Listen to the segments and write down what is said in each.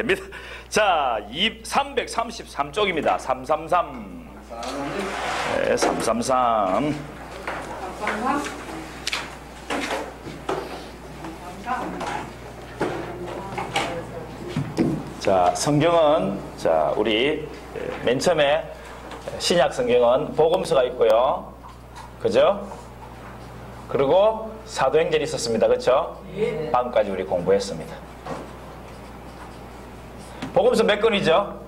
됩니다. 자, 333쪽입니다. 333. 네, 333. 자, 성경은, 자, 우리 맨 처음에 신약 성경은 복음서가 있고요. 그죠? 그리고 사도행전이 있었습니다. 그렇죠? 방금까지 우리 공부했습니다. 복음서 몇 권이죠?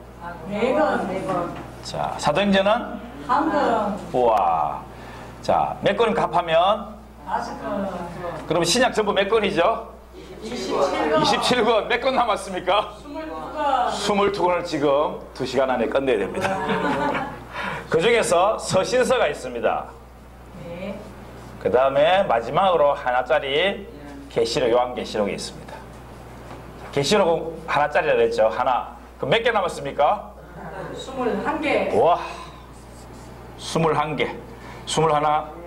4권. 자, 사도행전은? 1권. 우와. 자, 몇 권 합하면? 5권. 그럼 신약 전부 몇 권이죠? 27권. 27권. 몇 권 남았습니까? 22권. 22권을 지금 2시간 안에 끝내야 됩니다. 그 중에서 서신서가 있습니다. 네. 그 다음에 마지막으로 하나짜리 계시록, 요한계시록이 있습니다. 계시록은 하나짜리라 그랬죠. 하나. 그럼 몇 개 남았습니까? 21개. 와, 21개. 21,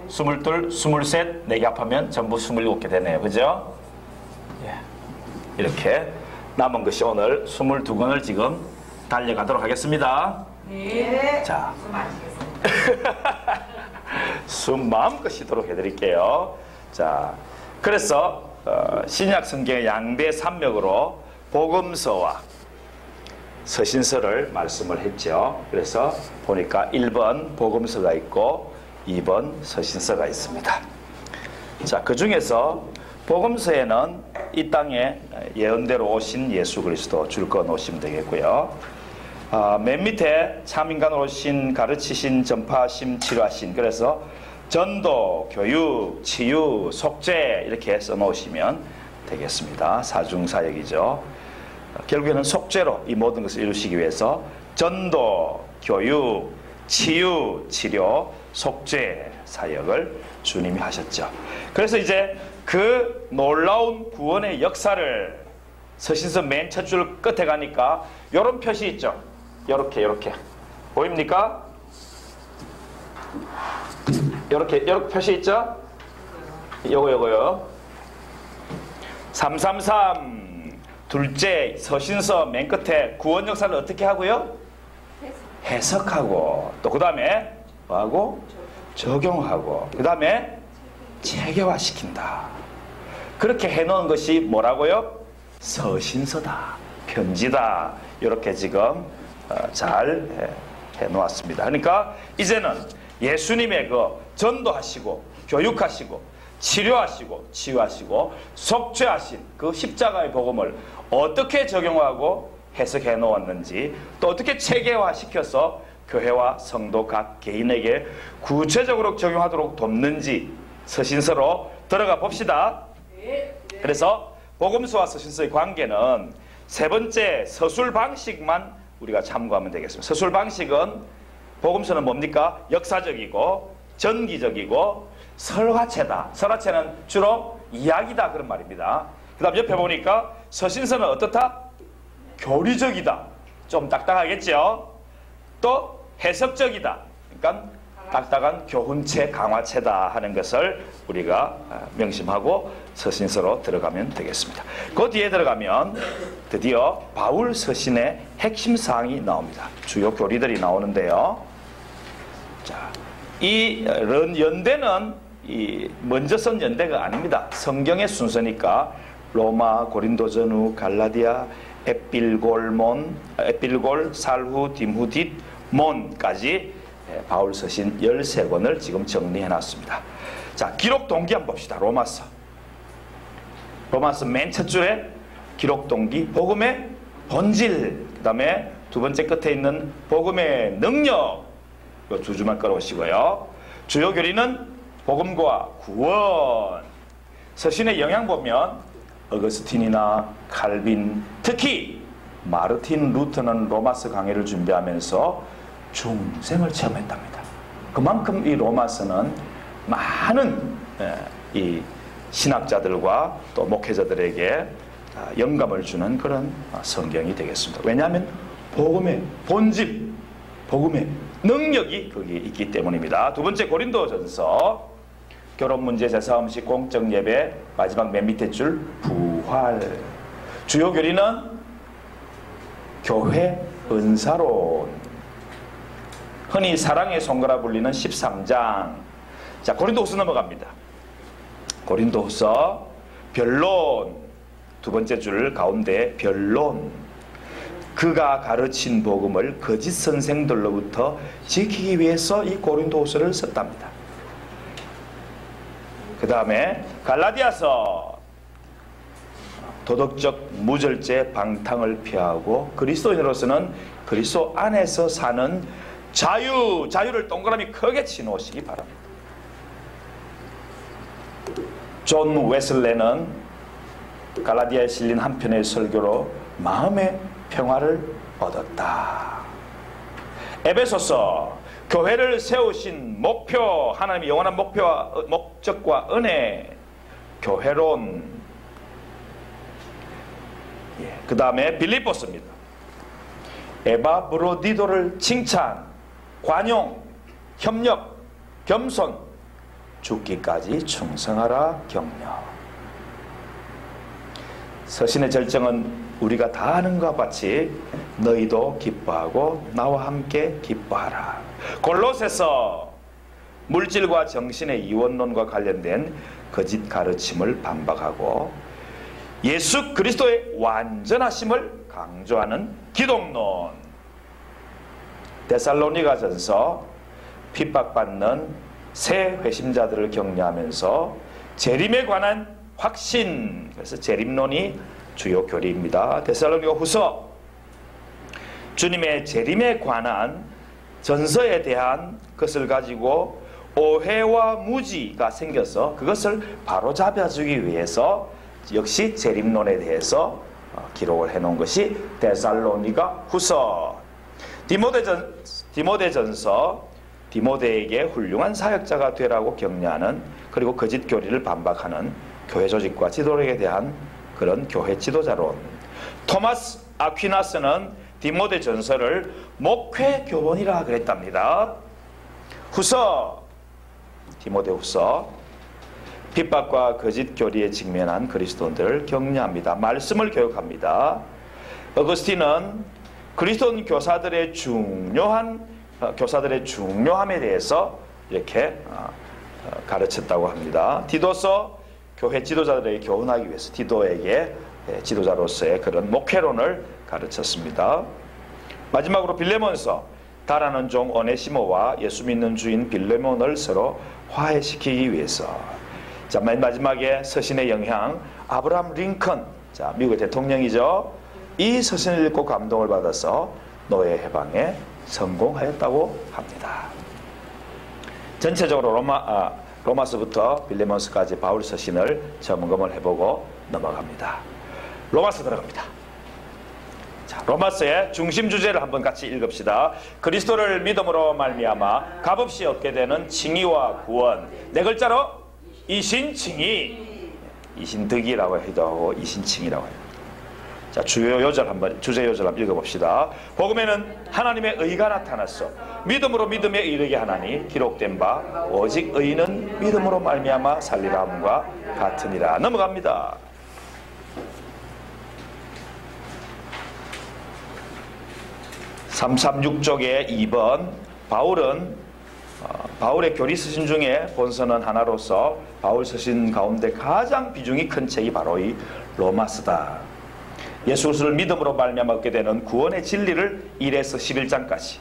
22, 23, 4개 합하면 전부 27개 되네요. 그죠? 예. 이렇게 남은 것이 오늘 22권을 지금 달려가도록 하겠습니다. 네. 자, 수고 많으시겠습니다. 숨 마음껏 쉬도록 해드릴게요. 자, 그래서 신약 성경의 양대 산맥으로 복음서와 서신서를 말씀을 했죠. 그래서 보니까 1번 복음서가 있고 2번 서신서가 있습니다. 자, 그 중에서 복음서에는 이 땅에 예언대로 오신 예수 그리스도 줄거 놓으시면 되겠고요. 맨 밑에 참인간으로 오신, 가르치신, 전파하심, 치료하신, 그래서 전도, 교육, 치유, 속죄 이렇게 써놓으시면 되겠습니다. 사중사역이죠. 결국에는 속죄로 이 모든 것을 이루시기 위해서 전도, 교육, 치유, 치료, 속죄 사역을 주님이 하셨죠. 그래서 이제 그 놀라운 구원의 역사를 서신서 맨 첫 줄 끝에 가니까 이런 표시 있죠. 요렇게 보입니까? 요렇게 표시 있죠? 요거요. 333 둘째 서신서 맨 끝에 구원 역사를 어떻게 하고요? 해석하고, 또 그 다음에 뭐하고? 적용하고, 그 다음에 체계화시킨다. 그렇게 해놓은 것이 뭐라고요? 서신서다, 편지다. 이렇게 지금 잘 해놓았습니다. 그러니까 이제는 예수님의 그 전도하시고 교육하시고 치료하시고 치유하시고 속죄하신 그 십자가의 복음을 어떻게 적용하고 해석해 놓았는지, 또 어떻게 체계화시켜서 교회와 성도 각 개인에게 구체적으로 적용하도록 돕는지 서신서로 들어가 봅시다. 그래서 복음서와 서신서의 관계는 세 번째 서술 방식만 우리가 참고하면 되겠습니다. 서술 방식은, 복음서는 뭡니까? 역사적이고 전기적이고 설화체다. 설화체는 주로 이야기다, 그런 말입니다. 그 다음 옆에 보니까 서신서는 어떻다? 교리적이다. 좀 딱딱하겠죠? 또 해석적이다. 그러니까 딱딱한 교훈체, 강화체다 하는 것을 우리가 명심하고 서신서로 들어가면 되겠습니다. 그 뒤에 들어가면 드디어 바울 서신의 핵심 사항이 나옵니다. 주요 교리들이 나오는데요. 자, 이 연대는 먼저 쓴 연대가 아닙니다. 성경의 순서니까 로마, 고린도 전후, 갈라디아, 에필골, 살후, 딤후딧, 몬까지 바울 서신 13권을 지금 정리해 놨습니다. 자, 기록 동기 한번 봅시다. 로마서 맨 첫 줄에 기록 동기, 복음의 본질, 그 다음에 두 번째 끝에 있는 복음의 능력, 이 두 줄만 끌어오시고요. 주요 교리는 복음과 구원. 서신의 영향 보면 어거스틴이나 칼빈, 특히 마르틴 루터는 로마서 강해를 준비하면서 중생을 체험했답니다. 그만큼 이 로마서는 많은 이 신학자들과 또 목회자들에게 영감을 주는 그런 성경이 되겠습니다. 왜냐하면 복음의 본질, 복음의 능력이 거기에 있기 때문입니다. 두 번째 고린도전서, 결혼 문제, 제사 음식, 공적 예배, 마지막 맨 밑에 줄 부활. 주요 교리는 교회 은사론, 흔히 사랑의 손가락 불리는 13장. 자, 고린도후서 넘어갑니다. 고린도후서 변론, 두 번째 줄 가운데 변론. 그가 가르친 복음을 거짓 선생들로부터 지키기 위해서 이 고린도후서를 썼답니다. 그 다음에 갈라디아서, 도덕적 무절제 방탕을 피하고 그리스도인으로서는 그리스도 안에서 사는 자유를 동그라미 크게 치놓으시기 바랍니다. 존 웨슬레는 갈라디아에 실린 한 편의 설교로 마음의 평화를 얻었다. 에베소서, 교회를 세우신 목표, 하나님의 영원한 목표와 목적과 은혜, 교회론. 그 다음에 빌립보서입니다. 에바브로디도를 칭찬, 관용, 협력, 겸손, 죽기까지 충성하라 격려. 서신의 절정은 우리가 다 아는 것과 같이 너희도 기뻐하고 나와 함께 기뻐하라. 골로새서, 물질과 정신의 이원론과 관련된 거짓 가르침을 반박하고 예수 그리스도의 완전하심을 강조하는 기독론. 데살로니가전서, 핍박받는 새 회심자들을 격려하면서 재림에 관한 확신, 그래서 재림론이 주요 교리입니다. 데살로니가후서, 주님의 재림에 관한 전서에 대한 것을 가지고 오해와 무지가 생겨서 그것을 바로잡아주기 위해서 역시 재림론에 대해서 기록을 해놓은 것이 데살로니가후서. 디모데전서, 디모데에게 훌륭한 사역자가 되라고 격려하는, 그리고 거짓 교리를 반박하는 교회 조직과 지도력에 대한 그런 교회 지도자론. 토마스 아퀴나스는 디모데 전서를 목회 교본이라 그랬답니다. 후서, 디모데 후서, 핍박과 거짓 교리에 직면한 그리스도인들을 격려합니다. 말씀을 교육합니다. 어거스틴은 그리스도인 교사들의 중요함에 대해서 이렇게 가르쳤다고 합니다. 디도서, 교회 지도자들에게 교훈하기 위해서 디도에게 지도자로서의 그런 목회론을 가르쳤습니다. 마지막으로 빌레몬서, 달하는 종 오네시모와 예수 믿는 주인 빌레몬을 서로 화해시키기 위해서. 자, 마지막에 서신의 영향, 아브라함 링컨, 자, 미국의 대통령이죠. 이 서신을 읽고 감동을 받아서 노예 해방에 성공하였다고 합니다. 전체적으로 로마서부터 빌레몬서까지 바울 서신을 점검을 해보고 넘어갑니다. 로마서 들어갑니다. 자, 로마서의 중심 주제를 한번 같이 읽읍시다. 그리스도를 믿음으로 말미암아 값없이 얻게 되는 칭의와 구원. 네 글자로 이신칭의, 이신득이라고 하기도 하고 이신칭이라고 해요. 자, 주제 요절 한번 읽어봅시다. 복음에는 하나님의 의가 나타났어. 믿음으로 믿음에 이르게 하나니 기록된 바 오직 의는 믿음으로 말미암아 살리라 함과 같으니라. 넘어갑니다. (336쪽에) 2번 바울의 교리 서신 중에 본서는 하나로서 바울 서신 가운데 가장 비중이 큰 책이 바로 이 로마서다. 예수 그리스도를 믿음으로 말미암아 얻게 되는 구원의 진리를 1에서 11장까지,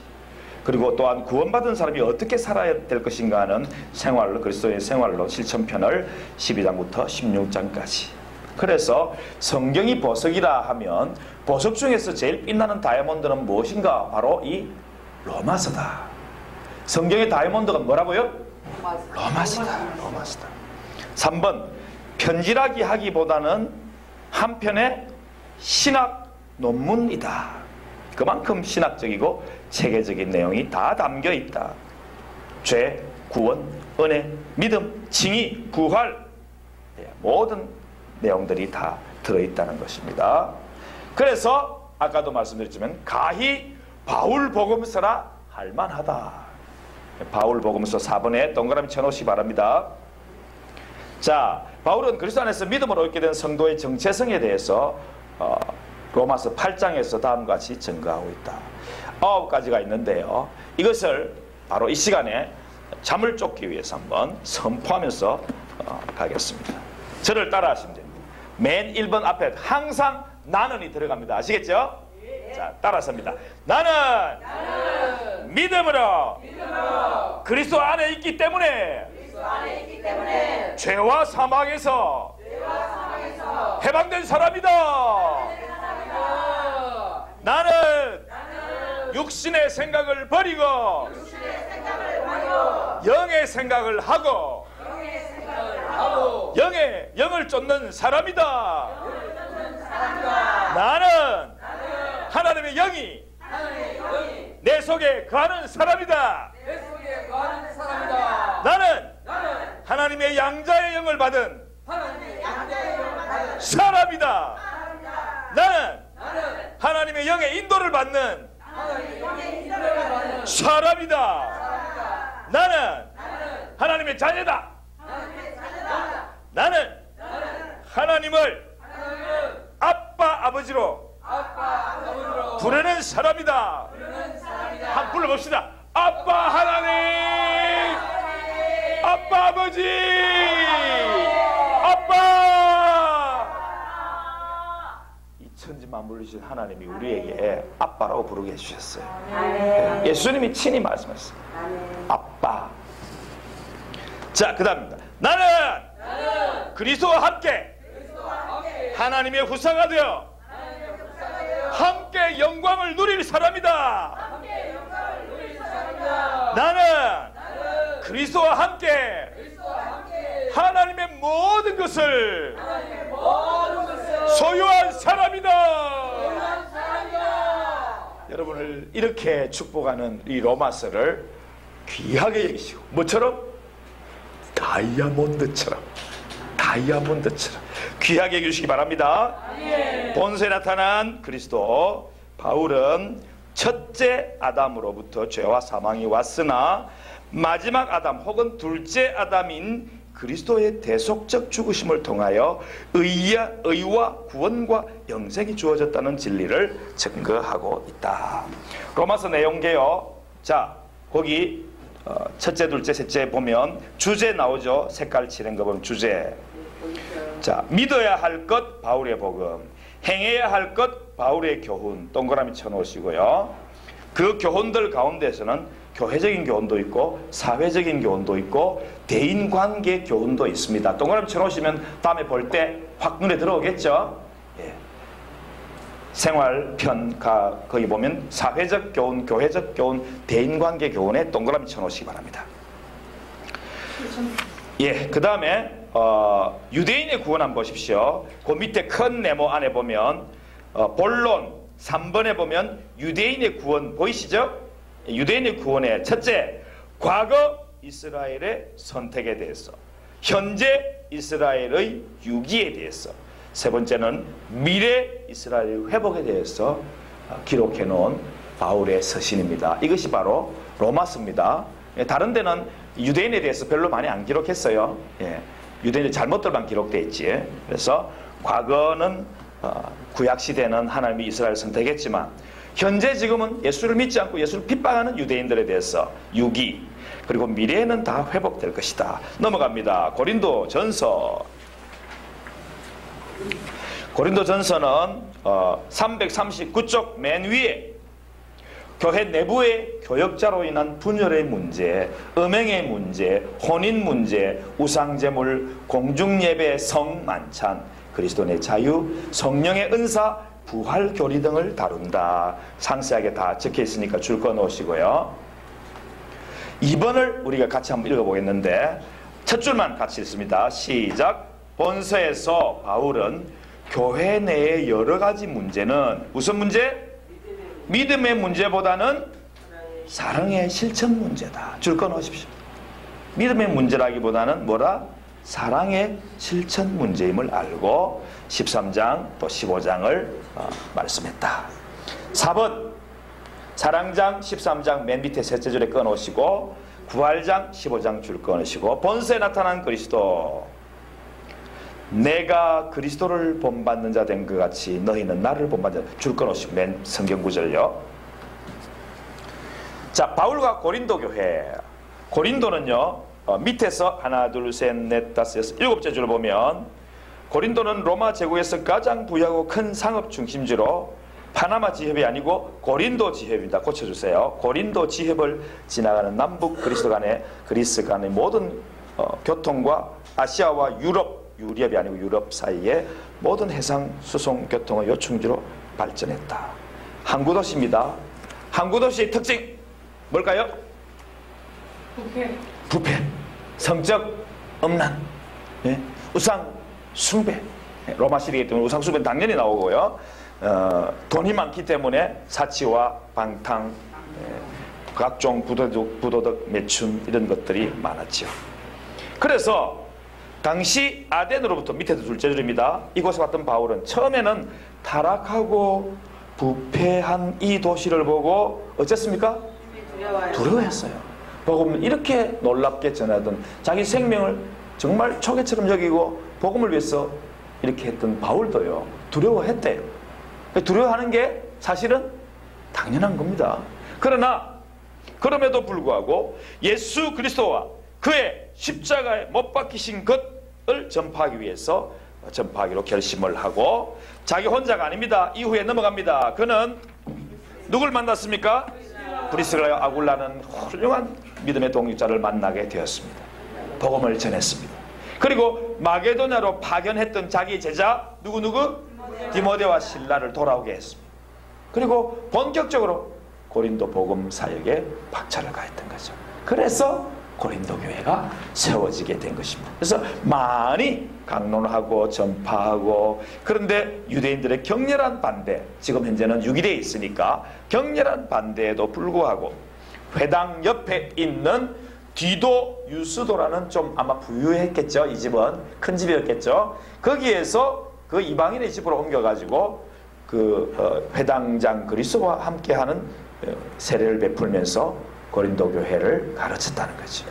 그리고 또한 구원받은 사람이 어떻게 살아야 될 것인가 하는 생활로, 그리스도의 생활로 실천편을 12장부터 16장까지. 그래서 성경이 보석이라 하면 보석 중에서 제일 빛나는 다이아몬드는 무엇인가? 바로 이 로마서다. 성경의 다이아몬드가 뭐라고요? 로마서다. 3번, 편지라기 하기보다는 한편의 신학 논문이다. 그만큼 신학적이고 체계적인 내용이 다 담겨 있다. 죄, 구원, 은혜, 믿음, 칭의, 부활, 모든 내용들이 다 들어있다는 것입니다. 그래서 아까도 말씀드렸지만 가히 바울 복음서라 할만하다. 바울 복음서 4번에 동그라미 쳐놓으시기 바랍니다. 자, 바울은 그리스도 안에서 믿음으로 얻게 된 성도의 정체성에 대해서 로마서 8장에서 다음과 같이 증거하고 있다. 9가지가 있는데요. 이것을 바로 이 시간에 잠을 쫓기 위해서 한번 선포하면서 가겠습니다. 저를 따라 하시면 됩니다. 맨 1번 앞에 항상 나는이 들어갑니다. 아시겠죠? 자, 따라서입니다. 나는 믿음으로 그리스도 안에 있기 때문에 죄와 사망에서 해방된 사람이다. 나는 육신의 생각을 버리고 영의 생각을 하고 영을 쫓는 사람이다. 나는 하나님의 영이 내 속에 거하는 사람이다. 나는 하나님의 양자의 영을 받은 사람이다. 나는 하나님의 영의 인도를 받는 사람이다. 나는 하나님의 자녀다. 나는 하나님을 아빠 아버지로 부르는 사람이다. 한번 불러봅시다. 아빠 하나님, 아빠 아버지, 아빠. 이 천지 만물이신 하나님이 우리에게 아빠라고 부르게 해주셨어요. 예수님이 친히 말씀하셨어요. 아빠. 자, 그 다음입니다. 나는 그리스도와 함께 하나님의 후사가 되어 함께 영광을 누릴 사람이다. 나는 그리스도와 함께 하나님의 모든 것을 소유한 사람이다. 여러분을 이렇게 축복하는 이 로마서를 귀하게 여기시고, 뭐처럼? 다이아몬드처럼 귀하게 여기시기 바랍니다. 본서에 나타난 그리스도 바울은 첫째 아담으로부터 죄와 사망이 왔으나 마지막 아담 혹은 둘째 아담인 그리스도의 대속적 죽으심을 통하여 의와 구원과 영생이 주어졌다는 진리를 증거하고 있다. 로마서 내용계요. 자, 거기 첫째, 둘째, 셋째 보면 주제 나오죠. 색깔 칠한 거 보면 주제. 자, 믿어야 할 것 바울의 복음, 행해야 할 것 바울의 교훈 동그라미 쳐놓으시고요. 그 교훈들 가운데서는 교회적인 교훈도 있고 사회적인 교훈도 있고 대인관계 교훈도 있습니다. 동그라미 쳐놓으시면 다음에 볼 때 확 눈에 들어오겠죠. 예. 생활편 거기 보면 사회적 교훈, 교회적 교훈, 대인관계 교훈에 동그라미 쳐놓으시기 바랍니다. 예, 그 다음에 유대인의 구원 한번 보십시오. 그 밑에 큰 네모 안에 보면 본론 3번에 보면 유대인의 구원 보이시죠? 유대인의 구원의 첫째, 과거 이스라엘의 선택에 대해서, 현재 이스라엘의 유기에 대해서, 세 번째는 미래 이스라엘의 회복에 대해서 기록해 놓은 바울의 서신입니다. 이것이 바로 로마서입니다. 다른 데는 유대인에 대해서 별로 많이 안 기록했어요. 예. 유대인의 잘못들만 기록되어 있지. 그래서 과거는 구약시대는 하나님이 이스라엘을 선택했지만 현재 지금은 예수를 믿지 않고 예수를 핍박하는 유대인들에 대해서 유기, 그리고 미래에는 다 회복될 것이다. 넘어갑니다. 고린도전서. 고린도전서는 339쪽 맨 위에 교회 내부의 교역자로 인한 분열의 문제, 음행의 문제, 혼인 문제, 우상제물, 공중예배, 성만찬, 그리스도의 자유, 성령의 은사, 부활교리 등을 다룬다. 상세하게 다 적혀 있으니까 줄 거 놓으시고요. 2번을 우리가 같이 한번 읽어보겠는데 첫 줄만 같이 읽습니다. 시작. 본서에서 바울은 교회 내의 여러 가지 문제는 무슨 문제? 믿음의 문제보다는 사랑의 실천 문제다. 줄 거 넣으십시오. 믿음의 문제라기보다는 뭐라? 사랑의 실천 문제임을 알고 13장 또 15장을 말씀했다. 4번 사랑장 13장 맨 밑에 셋째 줄에 꺼놓으시고 구활장 15장 줄 꺼놓으시고 본서에 나타난 그리스도 내가 그리스도를 본받는 자 된 것 같이 너희는 나를 본받는 자. 줄 끊어시 맨 성경 구절요. 자, 바울과 고린도 교회. 고린도는요, 밑에서 하나, 둘, 셋, 넷, 다섯, 여섯, 일곱째 줄 보면 고린도는 로마 제국에서 가장 부유하고 큰 상업 중심지로 파나마 지협이 아니고 고린도 지협입니다. 고쳐주세요. 고린도 지협을 지나가는 남북 그리스 간의 모든 교통과 아시아와 유럽이 아니고 유럽 사이의 모든 해상 수송 교통의 요충지로 발전했다. 항구도시입니다. 항구도시의 특징 뭘까요? 부패, 성적 음란, 우상 숭배. 로마 시대이기 때문에 우상 숭배는 당연히 나오고요. 돈이 많기 때문에 사치와 방탕, 각종 부도덕 매춘 이런 것들이 많았죠. 그래서 당시 아덴으로부터 밑에도 둘째 줄입니다. 이곳에 왔던 바울은 처음에는 타락하고 부패한 이 도시를 보고 어쨌습니까? 두려워했어요. 복음을 이렇게 놀랍게 전하던 자기 생명을 정말 초계처럼 여기고 복음을 위해서 이렇게 했던 바울도요, 두려워했대요. 두려워하는 게 사실은 당연한 겁니다. 그러나 그럼에도 불구하고 예수 그리스도와 그의 십자가에 못 박히신 것을 전파하기 위해서 전파하기로 결심을 하고, 자기 혼자가 아닙니다. 이후에 넘어갑니다. 그는 누굴 만났습니까? 브리스가와 아굴라는 훌륭한 믿음의 동역자를 만나게 되었습니다. 복음을 전했습니다. 그리고 마게도냐로 파견했던 자기 제자 누구? 디모데와 실라를 돌아오게 했습니다. 그리고 본격적으로 고린도 복음 사역에 박차를 가했던 거죠. 그래서 고린도 교회가 세워지게 된 것입니다. 그래서 많이 강론하고 전파하고, 그런데 유대인들의 격렬한 반대, 지금 현재는 6일에 있으니까 격렬한 반대에도 불구하고 회당 옆에 있는 디도 유스도라는 좀 아마 부유했겠죠. 이 집은 큰 집이었겠죠. 거기에서 그 이방인의 집으로 옮겨가지고 그 회당장 그리스도와 함께하는 세례를 베풀면서 고린도 교회를 가르쳤다는 거죠.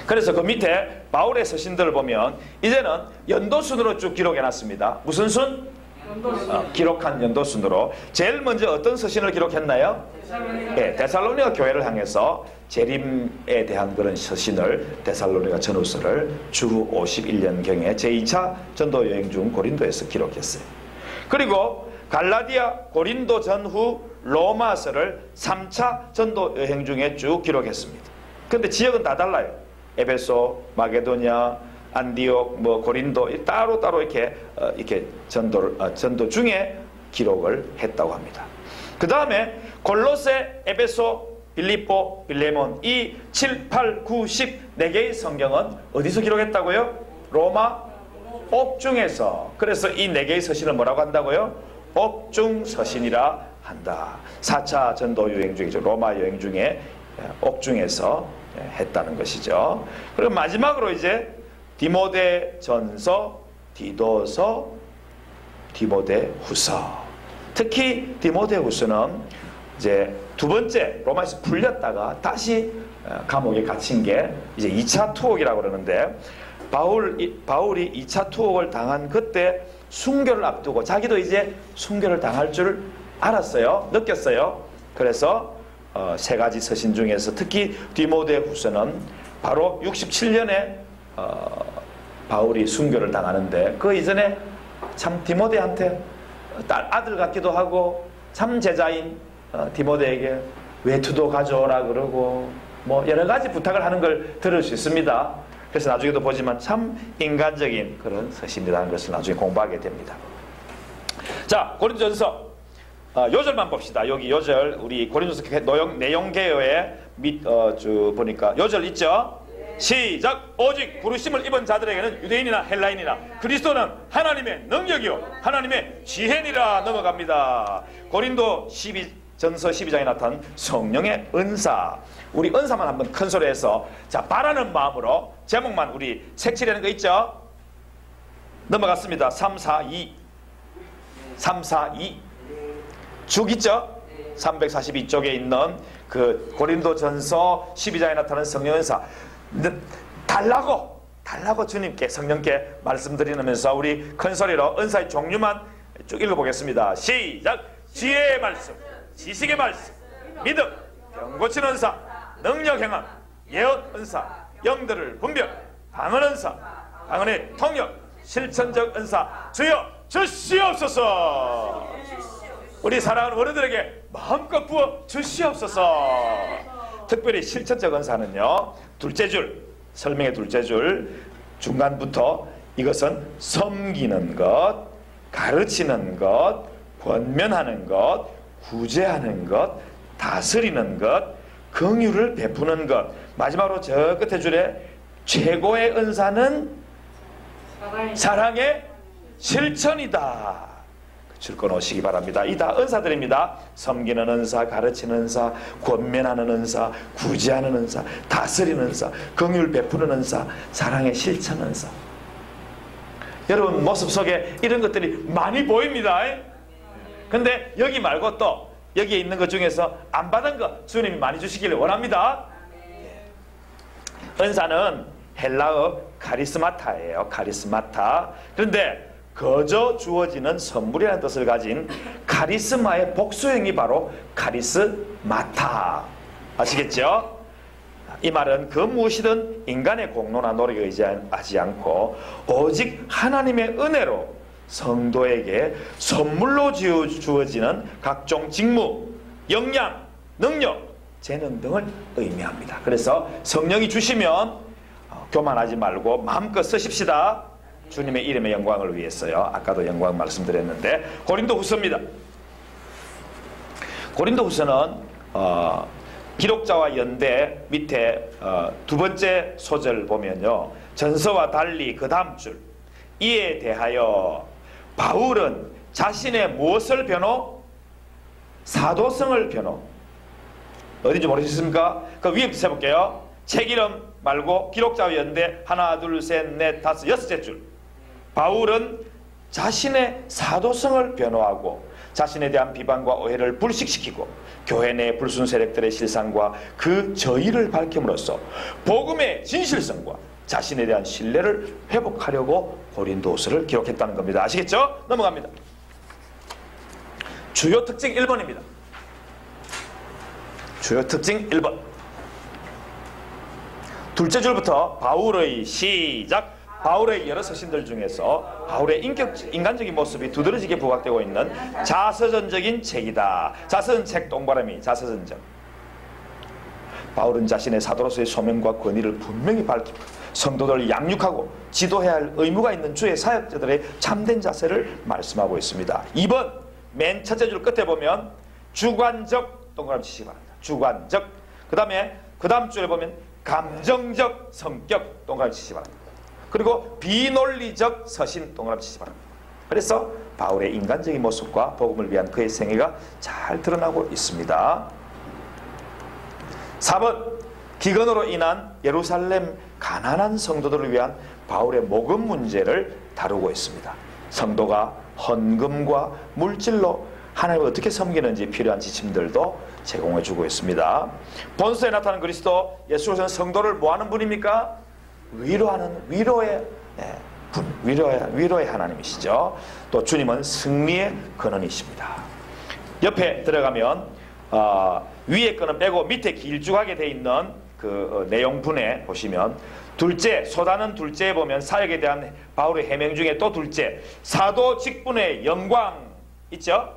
그래서 그 밑에 바울의 서신들을 보면 이제는 연도순으로 쭉 기록해놨습니다. 무슨 순? 연도순. 기록한 연도순으로. 제일 먼저 어떤 서신을 기록했나요? 네, 데살로니가 교회를 향해서 재림에 대한 그런 서신을, 데살로니가 전후서를 주 51년경에 제2차 전도 여행 중 고린도에서 기록했어요. 그리고 갈라디아, 고린도 전후 로마서를 3차 전도 여행 중에 쭉 기록했습니다. 그런데 지역은 다 달라요. 에베소, 마게도냐, 안디옥, 고린도 따로따로 이렇게 전도 중에 기록을 했다고 합니다. 그 다음에 골로새, 에베소, 빌립보, 빌레몬 이 7, 8, 9, 10 4개의 성경은 어디서 기록했다고요? 로마 옥중에서. 그래서 이 4개의 서신을 뭐라고 한다고요? 옥중 서신이라 한다. 4차 전도 여행 중이죠. 로마 여행 중에 옥중에서 했다는 것이죠. 그리고 마지막으로 이제 디모데 전서, 디도서, 디모데 후서. 특히 디모데 후서는 이제 두 번째 로마에서 풀렸다가 다시 감옥에 갇힌 게 이제 2차 투옥이라고 그러는데, 바울이 2차 투옥을 당한 그때 순교를 앞두고 자기도 이제 순교를 당할 줄 알았어요. 느꼈어요. 그래서 세 가지 서신 중에서 특히 디모데 후서는 바로 67년에 바울이 순교를 당하는데, 그 이전에 참 디모데한테 아들 같기도 하고 참 제자인 디모데에게 외투도 가져오라 그러고 여러 가지 부탁을 하는 걸 들을 수 있습니다. 그래서 나중에도 보지만 참 인간적인 그런 서신이라는 것을 나중에 공부하게 됩니다. 자, 고린도전서 요절만 봅시다. 여기 요절, 우리 고린도서 내용 개요에 보니까 요절 있죠? 시작! 오직 부르심을 입은 자들에게는 유대인이나 헬라인이나 그리스도는 하나님의 능력이요 하나님의 지혜니라 넘어갑니다. 고린도 전서 12장에 나타난 성령의 은사. 우리 은사만 한번 큰 소리해서 자, 바라는 마음으로 제목만 우리 색칠하는 거 있죠? 넘어갔습니다. 3, 4, 2 죽 있죠? 342쪽에 있는 그 고린도 전서 12장에 나타나는 성령 은사. 달라고 달라고 주님께 성령께 말씀드리면서 우리 큰 소리로 은사의 종류만 쭉 읽어보겠습니다. 시작! 지혜의 말씀, 지식의 말씀, 믿음, 병 고치는 은사, 능력 행함, 예언 은사, 영들을 분별, 방언 은사, 방언의 통역, 실천적 은사 주여 주시옵소서. 우리 사랑하는 어른들에게 마음껏 부어 주시옵소서. 특별히 실천적 은사는요, 둘째 줄, 설명의 둘째 줄 중간부터 이것은 섬기는 것, 가르치는 것, 권면하는 것, 구제하는 것, 다스리는 것, 긍휼을 베푸는 것. 마지막으로 저 끝에 줄에 최고의 은사는 사랑의 실천이다. 줄 꺼놓으시기 바랍니다. 이 다 은사들입니다. 섬기는 은사, 가르치는 은사, 권면하는 은사, 구제하는 은사, 다스리는 은사, 긍휼 베푸는 은사, 사랑의 실천 은사. 여러분 모습 속에 이런 것들이 많이 보입니다. 근데 여기 말고 또 여기에 있는 것 중에서 안 받은 것 주님이 많이 주시기를 원합니다. 은사는 헬라어 카리스마타예요. 카리스마타. 그런데 거저 주어지는 선물이라는 뜻을 가진 카리스마의 복수형이 바로 카리스마타. 아시겠죠? 이 말은 그 무엇이든 인간의 공로나 노력에 의지하지 않고 오직 하나님의 은혜로 성도에게 선물로 주어지는 각종 직무, 역량, 능력, 재능 등을 의미합니다. 그래서 성령이 주시면 교만하지 말고 마음껏 쓰십시다. 주님의 이름의 영광을 위해서요. 아까도 영광 말씀드렸는데 고린도후서입니다. 고린도후서는 기록자와 연대 밑에 두 번째 소절 보면요, 전서와 달리 그 다음 줄, 이에 대하여 바울은 자신의 무엇을 변호? 사도성을 변호. 어딘지 모르셨습니까? 그 위에 세볼게요. 책 이름 말고 기록자와 연대 하나 둘 셋 넷 다섯 여섯째 줄. 바울은 자신의 사도성을 변호하고 자신에 대한 비방과 오해를 불식시키고 교회 내 불순 세력들의 실상과 그 저의를 밝힘으로써 복음의 진실성과 자신에 대한 신뢰를 회복하려고 고린도후서를 기록했다는 겁니다. 아시겠죠? 넘어갑니다. 주요 특징 1번입니다. 주요 특징 1번. 둘째 줄부터 바울의 시작. 바울의 여러 서신들 중에서 바울의 인간적인 모습이 두드러지게 부각되고 있는 자서전적인 책이다. 자서전 책 동그라미 자서전적. 바울은 자신의 사도로서의 소명과 권위를 분명히 밝히고 성도들을 양육하고 지도해야 할 의무가 있는 주의 사역자들의 참된 자세를 말씀하고 있습니다. 2번 맨 첫째 줄 끝에 보면 주관적 동그라미 치시기 바랍니다. 주관적. 그 다음 줄에 보면 감정적 성격 동그라미 치시기 바랍니다. 그리고 비논리적 서신 동그라미 치시기 바랍니다. 그래서 바울의 인간적인 모습과 복음을 위한 그의 생애가 잘 드러나고 있습니다. 4번 기근으로 인한 예루살렘 가난한 성도들을 위한 바울의 모금 문제를 다루고 있습니다. 성도가 헌금과 물질로 하나님을 어떻게 섬기는지 필요한 지침들도 제공해주고 있습니다. 본서에 나타난 그리스도 예수께서는 성도를 뭐하는 분입니까? 위로하는 위로의 분, 위로의 하나님이시죠. 또 주님은 승리의 근원이십니다. 옆에 들어가면 위에 거는 빼고 밑에 길쭉하게 돼 있는 그 내용분에 보시면 둘째, 소다는 둘째에 보면 사역에 대한 바울의 해명 중에 또 둘째, 사도 직분의 영광 있죠?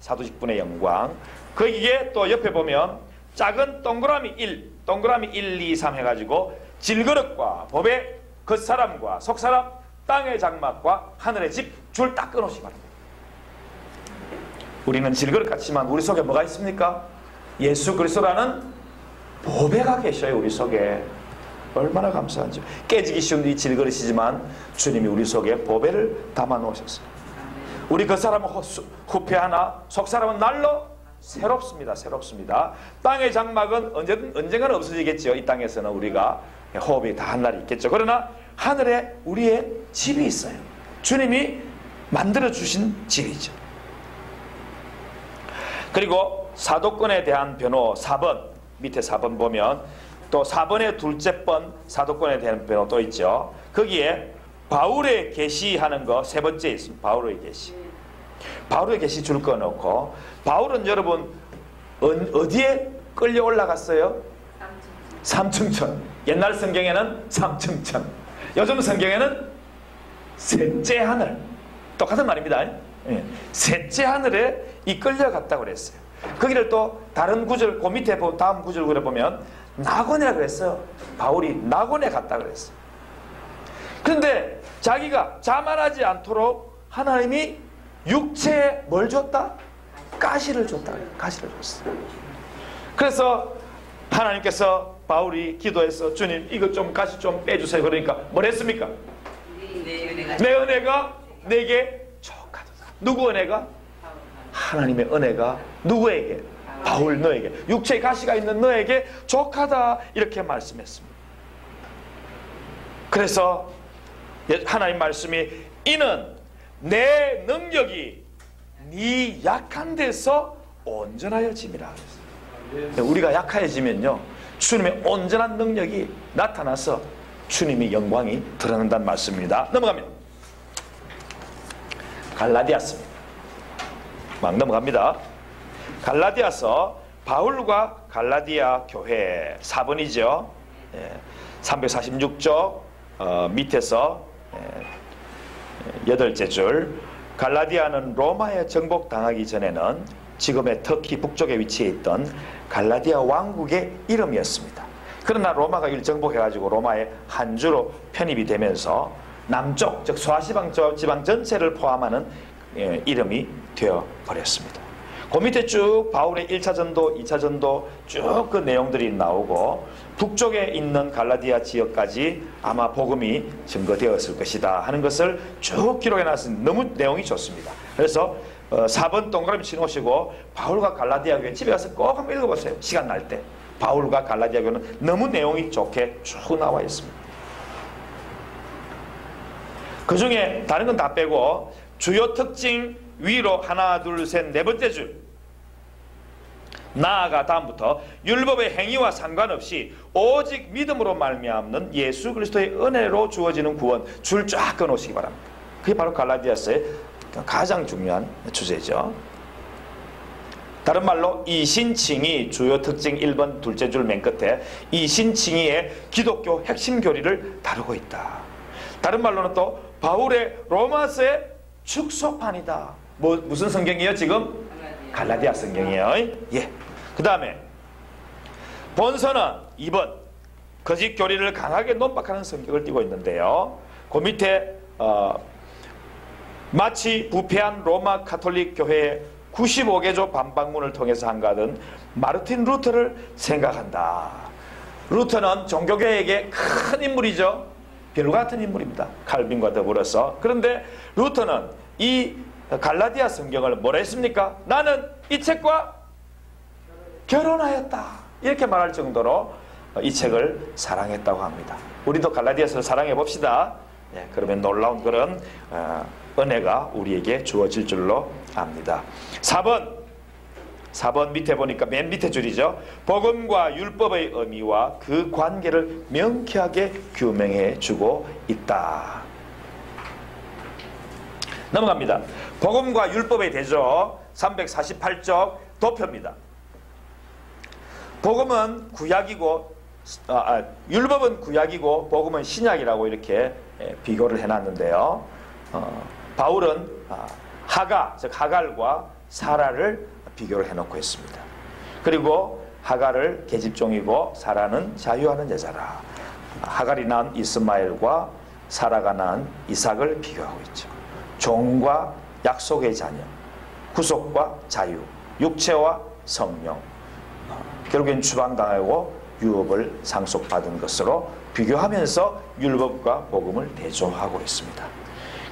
사도 직분의 영광. 거기에 또 옆에 보면 작은 동그라미 1, 동그라미 1, 2, 3 해가지고 질그릇과 법의 겉사람과 속사람, 땅의 장막과 하늘의 집 줄 딱 끊으시기 바랍니다. 우리는 질그릇 같지만 우리 속에 뭐가 있습니까? 예수 그리스도라는 보배가 계셔요. 우리 속에. 얼마나 감사한지. 깨지기 쉬운 이 질그릇이지만 주님이 우리 속에 보배를 담아 놓으셨어요. 우리 겉사람은 후패 하나, 속사람은 날로 새롭습니다. 새롭습니다. 땅의 장막은 언젠가는 없어지겠죠. 이 땅에서는 우리가 호흡이 다 한 날이 있겠죠. 그러나 하늘에 우리의 집이 있어요. 주님이 만들어주신 집이죠. 그리고 사도권에 대한 변호 4번, 밑에 4번 보면 또 4번의 둘째 번 사도권에 대한 변호 또 있죠. 거기에 바울의 계시하는 거 세 번째 있습니다. 바울의 계시. 바울의 계시 줄 거 넣고, 바울은 여러분 어디에 끌려 올라갔어요? 삼층천. 옛날 성경에는 삼층천, 요즘 성경에는 셋째 하늘. 똑같은 말입니다. 예. 셋째 하늘에 이끌려갔다고 그랬어요. 거기를 또 다른 구절, 그 밑에 다음 구절을 보면 낙원이라고 그랬어요. 바울이 낙원에 갔다 그랬어요. 그런데 자기가 자만하지 않도록 하나님이 육체에 뭘 줬다? 가시를 줬다. 가시를 줬어요. 그래서 하나님께서 바울이 기도해서 주님 이거 좀 가시 좀 빼주세요. 그러니까 뭘 했습니까? 내 은혜가 내게 족하도다. 누구 은혜가? 하나님의 은혜가 누구에게? 바울 너에게, 육체에 가시가 있는 너에게 족하다, 이렇게 말씀했습니다. 그래서 하나님 말씀이 이는 내 능력이 네 약한 데서 온전하여짐이라. 우리가 약해지면요 주님의 온전한 능력이 나타나서 주님의 영광이 드러난다는 말씀입니다. 넘어갑니다. 갈라디아서입니다. 막 넘어갑니다. 갈라디아서, 바울과 갈라디아 교회 4번이죠. 346쪽 밑에서 8째 줄. 갈라디아는 로마에 정복당하기 전에는 지금의 터키 북쪽에 위치해 있던 갈라디아 왕국의 이름이었습니다. 그러나 로마가 이를 정복해가지고 로마의 한 주로 편입이 되면서 남쪽, 즉 소아시방 지방 전체를 포함하는 이름이 되어버렸습니다. 그 밑에 쭉 바울의 1차 전도, 2차 전도 쭉 그 내용들이 나오고 북쪽에 있는 갈라디아 지역까지 아마 복음이 증거되었을 것이다 하는 것을 쭉 기록해놨으니 너무 내용이 좋습니다. 그래서 4번 동그라미 치놓으시고 바울과 갈라디아 교회 집에 가서 꼭 한번 읽어보세요. 시간 날 때. 바울과 갈라디아 교회는 너무 내용이 좋게 쭉 나와 있습니다. 그 중에 다른 건 다 빼고 주요 특징 위로 하나 둘 셋 네 번째 줄, 나아가 다음부터 율법의 행위와 상관없이 오직 믿음으로 말미암는 예수 그리스도의 은혜로 주어지는 구원, 줄 쫙 끊어오시기 바랍니다. 그게 바로 갈라디아서의 가장 중요한 주제죠. 다른 말로 이신칭의 주요 특징 1번 둘째 줄 맨 끝에 이신칭의의 기독교 핵심 교리를 다루고 있다. 다른 말로는 또 바울의 로마서의 축소판이다. 무슨 성경이에요 지금? 갈라디아 성경이에요. 예. 그 다음에 본서는 2번 거짓 교리를 강하게 논박하는 성격을 띠고 있는데요. 그 밑에 마치 부패한 로마 가톨릭 교회의 95개조 반박문을 통해서 한가하던 마르틴 루터를 생각한다. 루터는 종교개혁의 큰 인물이죠. 별과 같은 인물입니다. 칼빈과 더불어서. 그런데 루터는 이 갈라디아 성경을 뭐라 했습니까? 나는 이 책과 결혼하였다. 이렇게 말할 정도로 이 책을 사랑했다고 합니다. 우리도 갈라디아서를 사랑해 봅시다. 예, 그러면 놀라운 그런 은혜가 우리에게 주어질 줄로 압니다. 4번 밑에 보니까 맨 밑에 줄이죠. 복음과 율법의 의미와 그 관계를 명쾌하게 규명해 주고 있다. 넘어갑니다. 복음과 율법의 대조 348쪽 도표입니다. 복음은 구약이고 율법은 구약이고 복음은 신약이라고 이렇게 비교를 해놨는데요. 바울은 하가, 즉 하갈과 사라를 비교를 해놓고 있습니다. 그리고 하갈을 계집종이고 사라는 자유하는 여자라. 하갈이 낳은 이스마엘과 사라가 낳은 이삭을 비교하고 있죠. 종과 약속의 자녀, 구속과 자유, 육체와 성령, 결국엔 추방당하고 유업을 상속받은 것으로 비교하면서 율법과 복음을 대조하고 있습니다.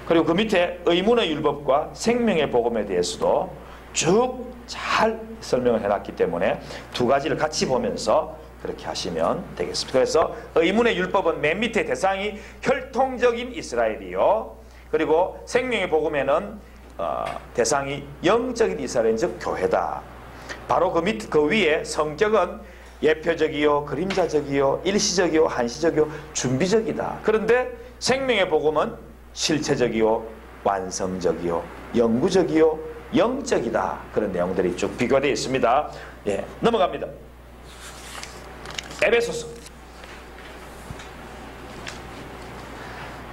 그리고 그 밑에 의문의 율법과 생명의 복음에 대해서도 쭉 잘 설명을 해놨기 때문에 두 가지를 같이 보면서 그렇게 하시면 되겠습니다. 그래서 의문의 율법은 맨 밑에 대상이 혈통적인 이스라엘이요. 그리고 생명의 복음에는 대상이 영적인 이스라엘, 즉 교회다. 바로 그 위에 성격은 예표적이요, 그림자적이요, 일시적이요, 한시적이요, 준비적이다. 그런데 생명의 복음은 실체적이요, 완성적이요, 영구적이요, 영적이다. 그런 내용들이 쭉 비교되어 있습니다. 예, 넘어갑니다. 에베소서.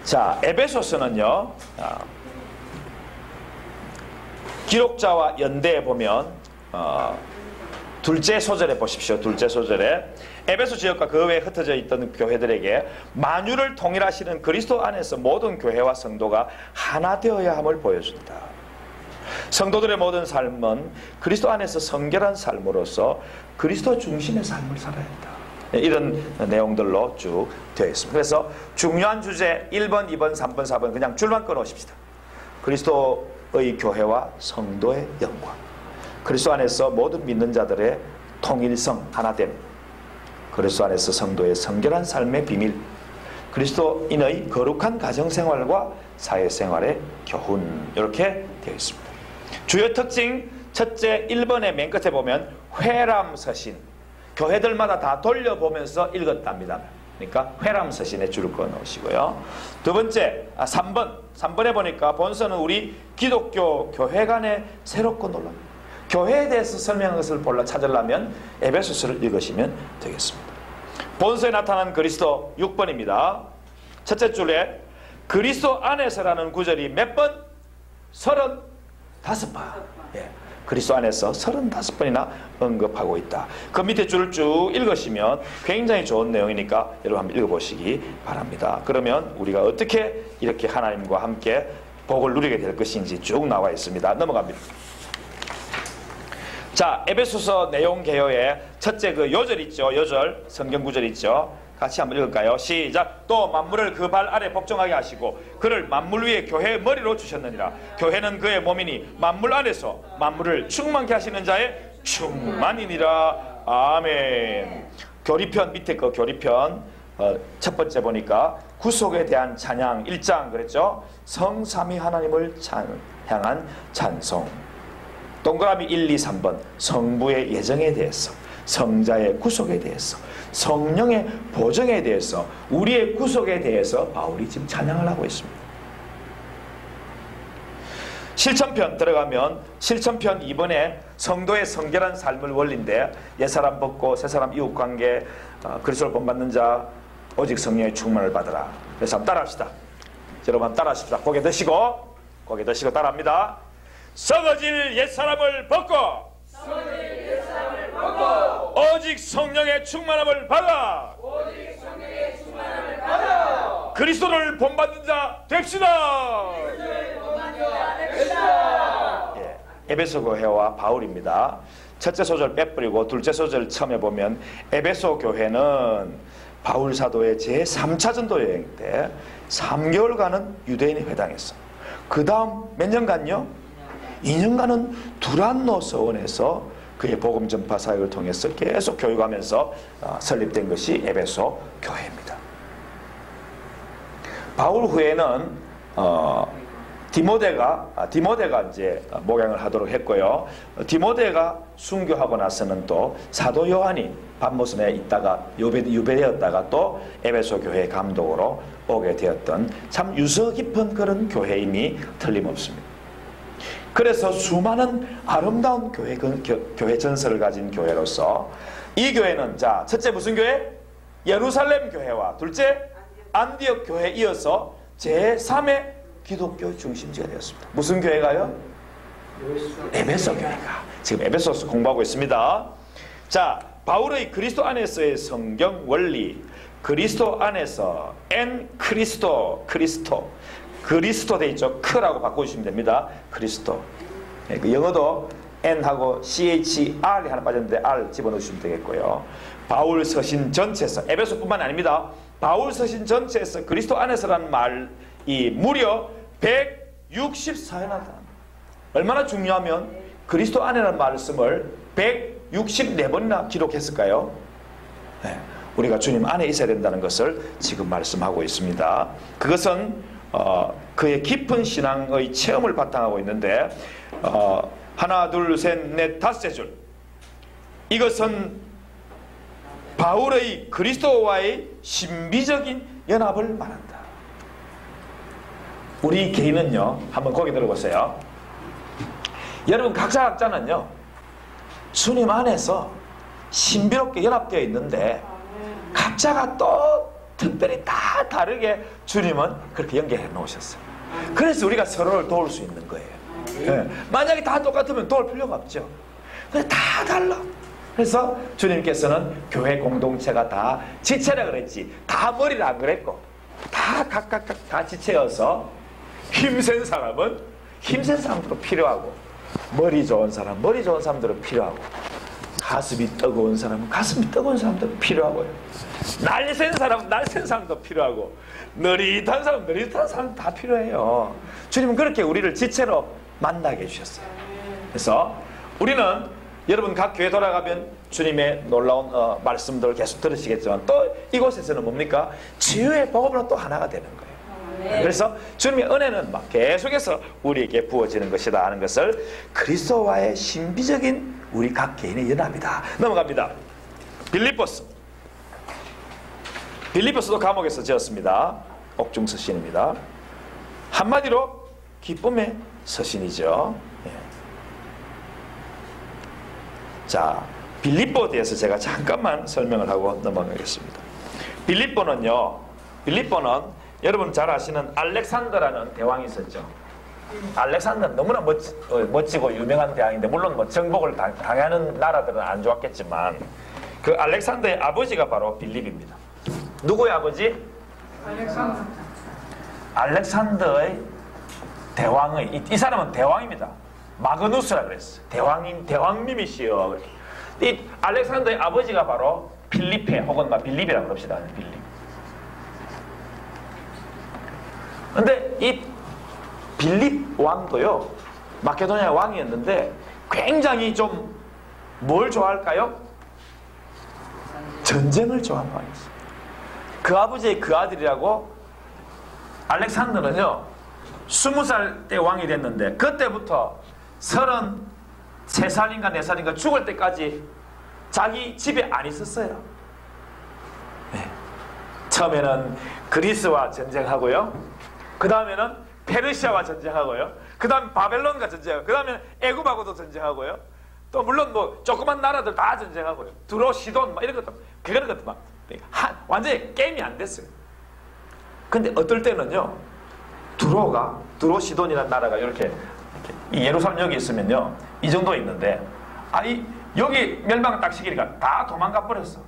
자, 에베소서는요, 기록자와 연대해 보면 둘째 소절에 보십시오. 둘째 소절에 에베소 지역과 그 외에 흩어져 있던 교회들에게 만유를 통일하시는 그리스도 안에서 모든 교회와 성도가 하나 되어야 함을 보여준다. 성도들의 모든 삶은 그리스도 안에서 성결한 삶으로서 그리스도 중심의 삶을 살아야 한다. 이런 내용들로 쭉 되어 있습니다. 그래서 중요한 주제 1번, 2번, 3번, 4번 그냥 줄만 끊어오십시다. 그리스도의 교회와 성도의 영광, 그리스도 안에서 모든 믿는 자들의 통일성, 하나됨, 그리스도 안에서 성도의 성결한 삶의 비밀, 그리스도인의 거룩한 가정생활과 사회생활의 교훈, 이렇게 되어 있습니다. 주요 특징 첫째 1번의 맨 끝에 보면 회람서신, 교회들마다 다 돌려보면서 읽었답니다. 그러니까 회람서신에 줄을 꺼 놓으시고요. 두 번째 3번에 보니까 본서는 우리 기독교 교회 간의 새롭고 놀라운 교회에 대해서 설명한 것을 찾으려면 에베소서를 읽으시면 되겠습니다. 본서에 나타난 그리스도 6번입니다. 첫째 줄에 그리스도 안에서라는 구절이 몇 번? 35번. 예. 그리스도 안에서 35번이나 언급하고 있다. 그 밑에 줄을 쭉 읽으시면 굉장히 좋은 내용이니까 여러분 한번 읽어보시기 바랍니다. 그러면 우리가 어떻게 이렇게 하나님과 함께 복을 누리게 될 것인지 쭉 나와 있습니다. 넘어갑니다. 자, 에베소서 내용 개요의 첫째 그 요절 있죠. 요절, 성경 구절 있죠. 같이 한번 읽을까요? 시작. 또 만물을 그 발 아래 복종하게 하시고 그를 만물 위에 교회의 머리로 주셨느니라. 교회는 그의 몸이니 만물 안에서 만물을 충만케 하시는 자의 충만이니라. 아멘. 교리편 밑에 그 교리편 첫 번째 보니까 구속에 대한 찬양 1장 그랬죠. 성삼위 하나님을 향한 찬송. 동그라미 1, 2, 3번 성부의 예정에 대해서, 성자의 구속에 대해서, 성령의 보정에 대해서, 우리의 구속에 대해서 바울이 지금 찬양을 하고 있습니다. 실천편 들어가면 실천편 2번에 성도의 성결한 삶을 원리인데 옛사람 벗고 새사람 이웃관계, 그리스도를 본받는 자 오직 성령의 충만을 받으라. 그래서 한번 따라합시다. 여러분 한번 따라하십시다. 고개 드시고 따라합니다. 썩어질 옛사람을 벗고 오직 성령의 충만함을 받아 그리스도를 본받는 자 됩시다. 예, 에베소 교회와 바울입니다. 첫째 소절 빼버리고 둘째 소절 처음에 보면 에베소 교회는 바울 사도의 제3차 전도 여행 때 3개월간은 유대인에 회당했어. 그 다음 몇 년간요? 2년간은 두란노 서원에서 그의 복음 전파 사역을 통해서 계속 교육하면서 설립된 것이 에베소 교회입니다. 바울 후에는 디모데가 이제 목양을 하도록 했고요. 디모데가 순교하고 나서는 또 사도 요한이 밤모섬에 있다가 유배되었다가 또 에베소 교회 감독으로 오게 되었던 참 유서 깊은 그런 교회임이 틀림없습니다. 그래서 수많은 아름다운 교회 전설을 가진 교회로서 이 교회는 자 첫째 무슨 교회? 예루살렘 교회와 둘째 안디옥 교회에 이어서 제3의 기독교 중심지가 되었습니다. 무슨 교회가요? 에베소 교회가. 지금 에베소서 공부하고 있습니다. 자, 바울의 그리스도 안에서의 성경 원리, 그리스도 안에서 그리스도 돼 있죠. 크라고 바꿔주시면 됩니다. 그리스도. 네, 그 영어도 N하고 CHR이 하나 빠졌는데 R 집어넣으시면 되겠고요. 바울 서신 전체에서, 에베소뿐만 아닙니다. 바울 서신 전체에서 그리스도 안에서라는 말이 무려 164회나 얼마나 중요하면 그리스도 안에라는 말씀을 164번이나 기록했을까요? 네, 우리가 주님 안에 있어야 된다는 것을 지금 말씀하고 있습니다. 그것은 그의 깊은 신앙의 체험을 바탕하고 있는데 하나 둘 셋 넷 다섯째 줄 이것은 바울의 그리스도와의 신비적인 연합을 말한다. 우리 개인은요, 한번 고개 들어보세요. 여러분 각자는요 주님 안에서 신비롭게 연합되어 있는데 각자가 또 특별히 다 다르게 주님은 그렇게 연결해 놓으셨어요. 그래서 우리가 서로를 도울 수 있는 거예요. 네. 만약에 다 똑같으면 도울 필요가 없죠. 근데 다 달라. 그래서 주님께서는 교회 공동체가 다 지체라 그랬지, 다 머리라 안 그랬고, 다 각각 다 지체여서 힘센 사람은 힘센 사람들도 필요하고, 머리 좋은 사람들은 필요하고, 가슴이 뜨거운 사람은 가슴이 뜨거운 사람도 필요하고요. 날쌘 사람은 날쌘 사람도 필요하고, 느릿한 사람은 느릿한 사람도 다 필요해요. 주님은 그렇게 우리를 지체로 만나게 해주셨어요. 그래서 우리는 여러분 각 교회 돌아가면 주님의 놀라운 말씀들을 계속 들으시겠지만 또 이곳에서는 뭡니까? 치유의 복음으로 또 하나가 되는 거예요. 그래서 주님의 은혜는 막 계속해서 우리에게 부어지는 것이다 하는 것을 그리스도와의 신비적인 우리 각 개인의 연합이다. 넘어갑니다. 빌립보서도 감옥에서 지었습니다. 옥중 서신입니다. 한마디로 기쁨의 서신이죠. 예. 자, 빌립보에 대해서 제가 잠깐만 설명을 하고 넘어가겠습니다. 빌립보는 여러분 잘 아시는 알렉산더라는 대왕이 있었죠. 알렉산더는 너무나 멋지고 유명한 대왕인데, 물론 뭐 정복을 당하는 나라들은 안 좋았겠지만 그 알렉산더의 아버지가 바로 빌립입니다. 누구의 아버지? 알렉산더의 대왕의, 이 사람은 대왕입니다. 마그누스라 그랬어요. 대왕님이시여. 이 알렉산더의 아버지가 바로 필리페 혹은 빌립이라고 그럽시다. 빌립. 근데 이 빌립 왕도요, 마케도니아 왕이었는데 굉장히 좀 뭘 좋아할까요? 전쟁을 좋아하는 왕이었어요. 그 아버지의 그 아들이라고 알렉산더는요 20살 때 왕이 됐는데 그때부터 33살인가 4살인가 죽을 때까지 자기 집에 안 있었어요. 네. 처음에는 그리스와 전쟁하고요, 그 다음에는 페르시아와 전쟁하고요, 그 다음에 바벨론과 전쟁하고, 그 다음에 애굽하고도 전쟁하고요, 또 물론 뭐 조그만 나라들 다 전쟁하고요, 두로, 시돈 막 이런 것도 그런 것도 막 완전히 게임이 안 됐어요. 근데 어떨 때는요 두로 시돈이라는 나라가 이렇게 이 예루살렘 여기 있으면요 이 정도 있는데, 여기 멸망 딱 시키니까 다 도망가 버렸어.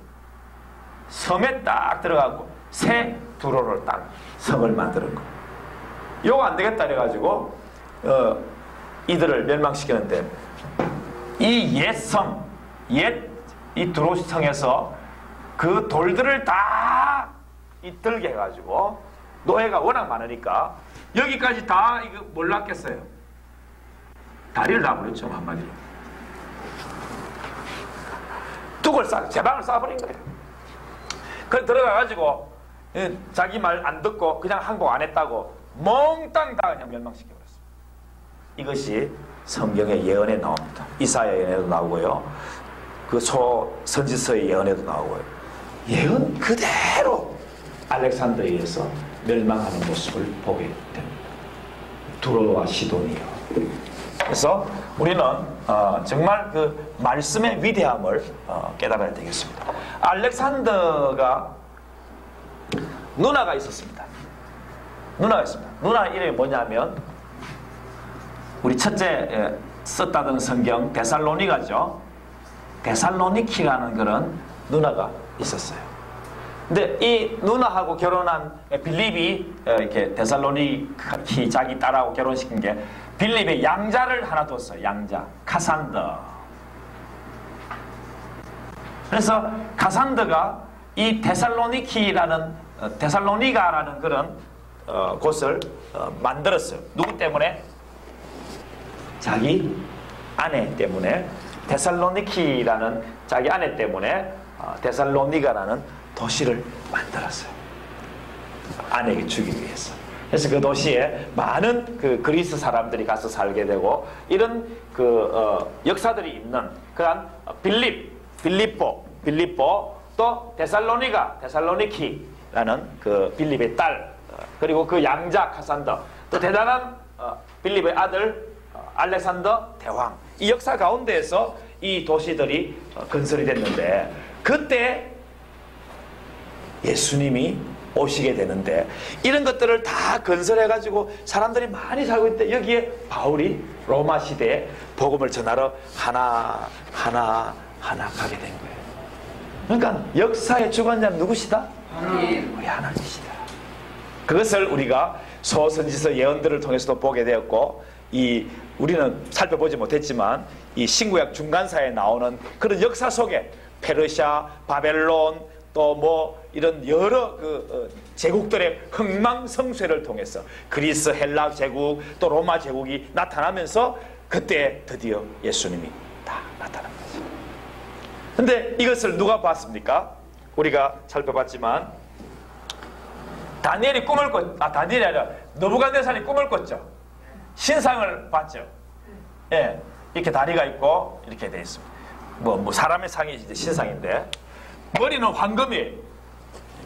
섬에 딱 들어가고 새 두로를 딱 성을 만드는 거. 요거 안 되겠다 그래가지고 이들을 멸망시키는데, 이 옛성, 이 두로성에서 그 돌들을 다 들게 해가지고, 노예가 워낙 많으니까 여기까지 다 이거 몰랐겠어요. 다리를 놔버렸죠, 한마디로. 제방을 쏴버린 거예요. 그래 들어가가지고 자기 말 안 듣고 그냥 항복 안 했다고 몽땅 다 그냥 멸망시켜버렸습니다. 이것이 성경의 예언에 나옵니다. 이사야 예언에도 나오고요, 그 선지서의 예언에도 나오고요. 예언 그대로 알렉산더에 의해서 멸망하는 모습을 보게 됩니다. 두로와 시돈이요. 그래서 우리는 정말 그 말씀의 위대함을 깨달아야 되겠습니다. 알렉산더가 누나가 있었습니다. 누나 이름이 뭐냐면, 우리 첫째 썼다던 성경 데살로니가죠. 데살로니키라는 그런 누나가 있었어요. 근데 이 누나하고 결혼한 빌립이 이렇게 데살로니키 자기 딸하고 결혼시킨 게 빌립의 양자를 하나 뒀어요. 양자 카산더. 그래서 카산더가 이 데살로니가라는 그런 곳을 만들었어요. 누구 때문에? 자기 아내 때문에. 데살로니키라는 자기 아내 때문에 데살로니가라는 도시를 만들었어요. 아내에게 주기 위해서. 그래서 그 도시에 많은 그 그리스 사람들이 가서 살게 되고, 이런 그 역사들이 있는 그런 빌립보 또 데살로니키라는 그 빌립의 딸, 그리고 그 양자 카산더, 또 대단한 빌립의 아들 알렉산더 대왕, 이 역사 가운데에서 이 도시들이 건설이 됐는데, 그때 예수님이 오시게 되는데, 이런 것들을 다 건설해가지고 사람들이 많이 살고 있는데, 여기에 바울이 로마 시대에 복음을 전하러 하나 가게 된 거예요. 그러니까 역사의 주관자는 누구시다? 우리 하나님이시다. 그것을 우리가 소선지서 예언들을 통해서도 보게 되었고, 우리는 살펴보지 못했지만 이 신구약 중간사에 나오는 그런 역사 속에 페르시아, 바벨론, 또 뭐 이런 여러 제국들의 흥망성쇠를 통해서 그리스, 헬라 제국, 또 로마 제국이 나타나면서 그때 드디어 예수님이 다 나타난 거죠. 근데 이것을 누가 봤습니까? 우리가 살펴봤지만 다니엘이 꿈을 다니엘이 아니라 느부갓네살이 꿈을 꿨죠. 신상을 봤죠. 예, 이렇게 다리가 있고 이렇게 돼 있습니다. 뭐 사람의 상이 이제 신상인데, 머리는 황금이에요.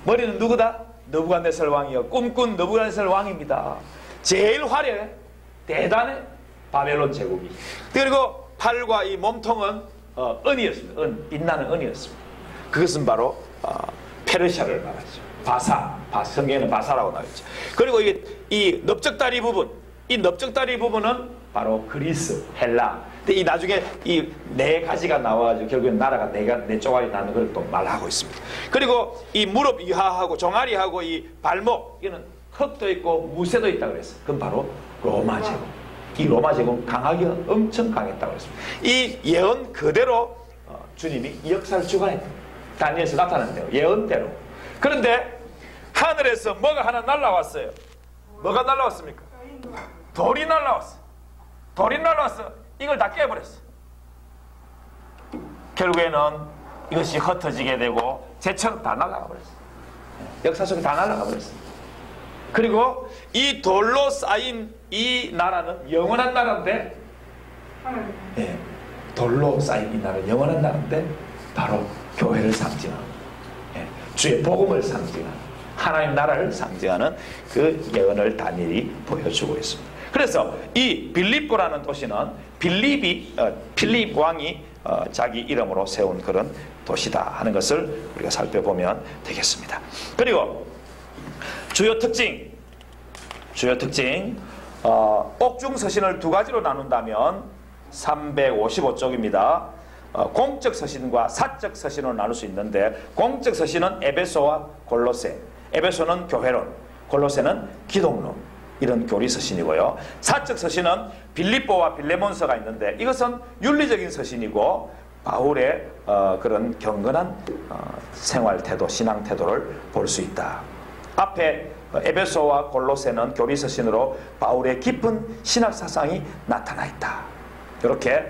머리는 누구다? 느부갓네살 왕이요. 꿈꾼 느부갓네살 왕입니다. 제일 화려해, 대단해, 바벨론 제국이. 그리고 팔과 이 몸통은 은이었습니다. 빛나는 은이었습니다. 그것은 바로 페르시아를 말하죠. 성경에는 바사라고 나와있죠. 그리고 이 넓적다리 부분, 이 넓적다리 부분은 바로 그리스, 헬라. 근데 이 나중에 이 네 가지가 나와가지고 결국엔 나라가 네 쪼가리 나는 걸 또 말하고 있습니다. 그리고 이 무릎 이하하고 종아리하고 이 발목, 이거는 흙도 있고 무쇠도 있다고 그랬어요. 그건 바로 로마 제국. 이 로마 제국은 강하게 엄청 강했다고 했습니다. 이 예언 그대로 주님이 이 역사를 주관했다. 다니엘에서 나타났는데요. 예언대로. 그런데 하늘에서 뭐가 하나 날라왔어요. 뭐가 날라왔습니까? 돌이 날라왔어. 돌이 날라왔어. 이걸 다 깨버렸어. 결국에는 이것이 흩어지게 되고 제처럼 다 날아가 버렸어. 역사 속에 다 날아가 버렸어. 그리고 이 돌로 쌓인 이 나라는 영원한 나라인데, 예, 돌로 쌓인 이 나라는 영원한 나라인데 바로 교회를 상징하는, 예, 주의 복음을 상징하는, 하나님 나라를 상징하는 그 예언을 다니엘이 보여주고 있습니다. 그래서 이 빌립보라는 도시는 필립 왕이 자기 이름으로 세운 그런 도시다 하는 것을 우리가 살펴보면 되겠습니다. 그리고 주요 특징, 옥중 서신을 두 가지로 나눈다면 355쪽입니다. 공적 서신과 사적 서신으로 나눌 수 있는데, 공적 서신은 에베소와 골로새, 에베소는 교회론, 골로새는 기독론, 이런 교리 서신이고요. 사적 서신은 빌립보와 빌레몬서가 있는데, 이것은 윤리적인 서신이고 바울의 그런 경건한 생활 태도, 신앙 태도를 볼 수 있다. 앞에 에베소와 골로새는 교리 서신으로 바울의 깊은 신학 사상이 나타나 있다. 이렇게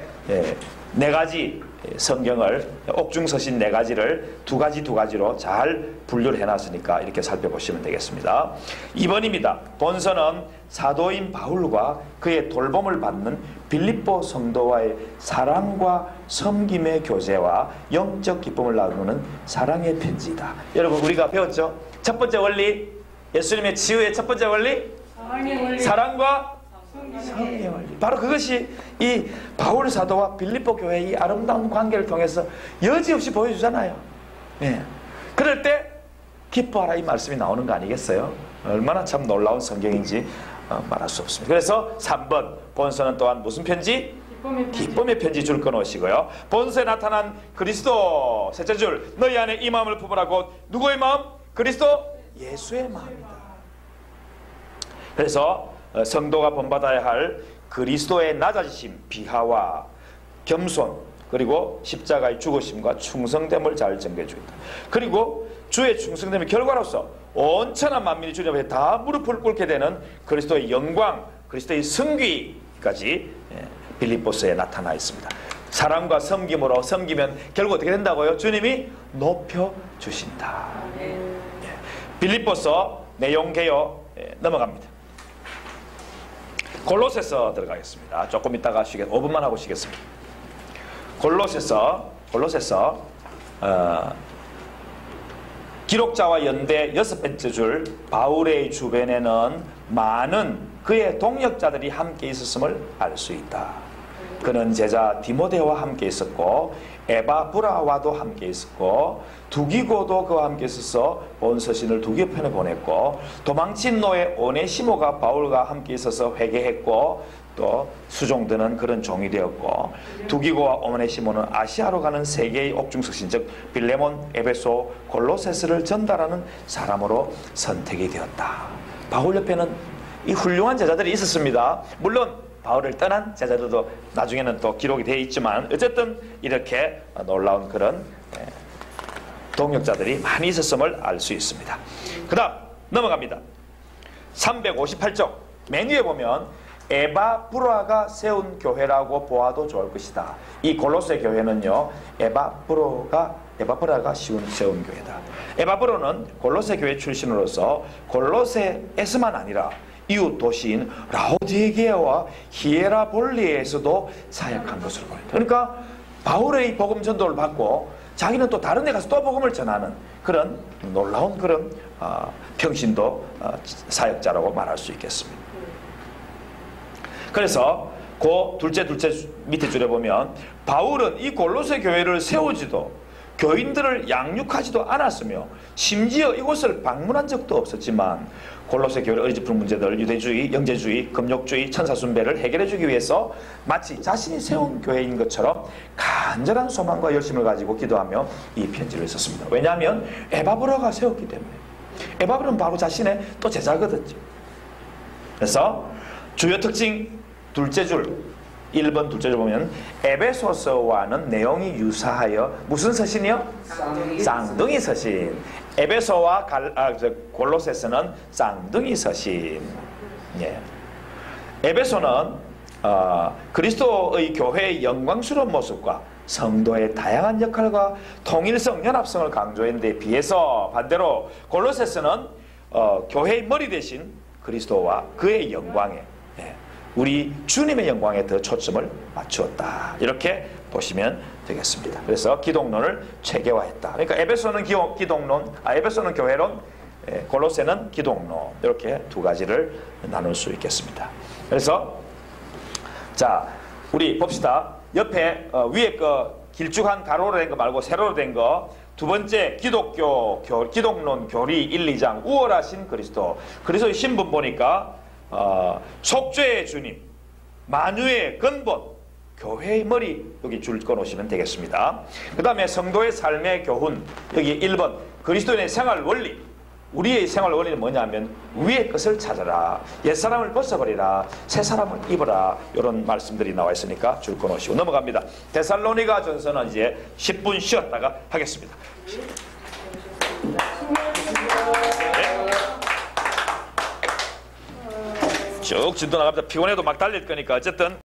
네 가지 성경을, 옥중서신 네 가지를 두 가지로 잘 분류를 해놨으니까 이렇게 살펴보시면 되겠습니다. 2번입니다. 본서는 사도인 바울과 그의 돌봄을 받는 빌립보 성도와의 사랑과 섬김의 교제와 영적 기쁨을 나누는 사랑의 편지이다. 여러분, 우리가 배웠죠? 첫 번째 원리, 예수님의 치유의 첫 번째 원리, 사랑과 성경의 원리. 바로 그것이 이 바울 사도와 빌립보 교회의 이 아름다운 관계를 통해서 여지없이 보여주잖아요. 예. 그럴 때 기뻐하라, 이 말씀이 나오는 거 아니겠어요? 얼마나 참 놀라운 성경인지 말할 수 없습니다. 그래서 3번, 본서는 또한 무슨 편지? 기쁨의 편지 줄 끊으시고요. 본서에 나타난 그리스도 셋째 줄, 너희 안에 이 마음을 품으라고. 누구의 마음? 그리스도 예수의 마음이다. 그래서 성도가 본받아야 할 그리스도의 낮아지심, 비하와 겸손, 그리고 십자가의 죽으심과 충성됨을 잘 전개해 주겠다. 그리고 주의 충성됨의 결과로서 온천한 만민이 주님 앞에 다 무릎을 꿇게 되는 그리스도의 영광, 그리스도의 승귀까지 빌립보서에 나타나 있습니다. 사랑과 섬김으로 섬기면 결국 어떻게 된다고요? 주님이 높여주신다. 빌립보서 내용 개요 넘어갑니다. 골로새서 들어가겠습니다. 조금 있다가 5분만 하고 쉬겠습니다. 골로새서 기록자와 연대 6번째 줄, 바울의 주변에는 많은 그의 동역자들이 함께 있었음을 알 수 있다. 그는 제자 디모데와 함께 있었고 에바브라와도 함께 있었고 두기고도 그와 함께 있어서 온 서신을 두기고 편에 보냈고 도망친 노예 오네시모가 바울과 함께 있어서 회개했고 또 수종드는 그런 종이 되었고 두기고와 오네시모는 아시아로 가는 세 개의 옥중석신 즉 빌레몬, 에베소, 골로세스를 전달하는 사람으로 선택이 되었다. 바울 옆에는 이 훌륭한 제자들이 있었습니다. 물론 바울을 떠난 제자들도 나중에는 또 기록이 되어 있지만 어쨌든 이렇게 놀라운 그런 동역자들이 많이 있었음을 알 수 있습니다. 그 다음 넘어갑니다. 358쪽 맨 위에 보면 에바브라가 세운 교회라고 보아도 좋을 것이다. 이 골로새 교회는요, 에바브라가 세운 교회다. 에바브라는 골로새 교회 출신으로서 골로새에서만 아니라 이웃 도시인 라오디게아와 히에라볼리에서도 사역한 것으로 보입니다. 그러니까 바울의 복음 전도를 받고 자기는 또 다른 데 가서 또 복음을 전하는 그런 놀라운 그런 평신도 사역자라고 말할 수 있겠습니다. 그래서 그 둘째 밑에 줄에 보면 바울은 이 골로새 교회를 세우지도 교인들을 양육하지도 않았으며 심지어 이곳을 방문한 적도 없었지만 골로새 교회를 어리집은 문제들, 유대주의, 영재주의, 금욕주의, 천사순배를 해결해주기 위해서 마치 자신이 세운 교회인 것처럼 간절한 소망과 열심을 가지고 기도하며 이 편지를 썼습니다. 왜냐하면 에바브라가 세웠기 때문에. 에바브라는 바로 자신의 또 제자거든요. 그래서 주요 특징 둘째 줄 1번 둘째 줄 보면 에베소서와는 내용이 유사하여 무슨 서신이요? 쌍둥이 서신. 에베소와 골로새서는 쌍둥이 서신. 예. 에베소는 그리스도의 교회의 영광스러운 모습과 성도의 다양한 역할과 통일성, 연합성을 강조한 데 비해서 반대로 골로새서는 교회의 머리 대신 그리스도와 그의 영광에 우리 주님의 영광에 더 초점을 맞추었다. 이렇게 보시면 되겠습니다. 그래서 기독론을 체계화했다. 그러니까 에베소는 에베소는 교회론, 골로새는 기독론. 이렇게 두 가지를 나눌 수 있겠습니다. 그래서 자, 우리 봅시다. 옆에 위에 거 길쭉한 가로로 된 거 말고 세로로 된 거. 두 번째 기독론 교리 1, 2장 우월하신 그리스도의 신분 보니까 속죄의 주님, 만유의 근본, 교회의 머리 여기 줄 꺼놓으시면 되겠습니다. 그 다음에 성도의 삶의 교훈 여기 1번 그리스도인의 생활 원리. 우리의 생활 원리는 뭐냐면 위의 것을 찾아라, 옛사람을 벗어버리라, 새사람을 입어라. 이런 말씀들이 나와 있으니까 줄 꺼놓으시고 넘어갑니다. 데살로니가 전서는 이제 10분 쉬었다가 하겠습니다. 쭉 진도 나갑니다. 피곤해도 막 달릴 거니까 어쨌든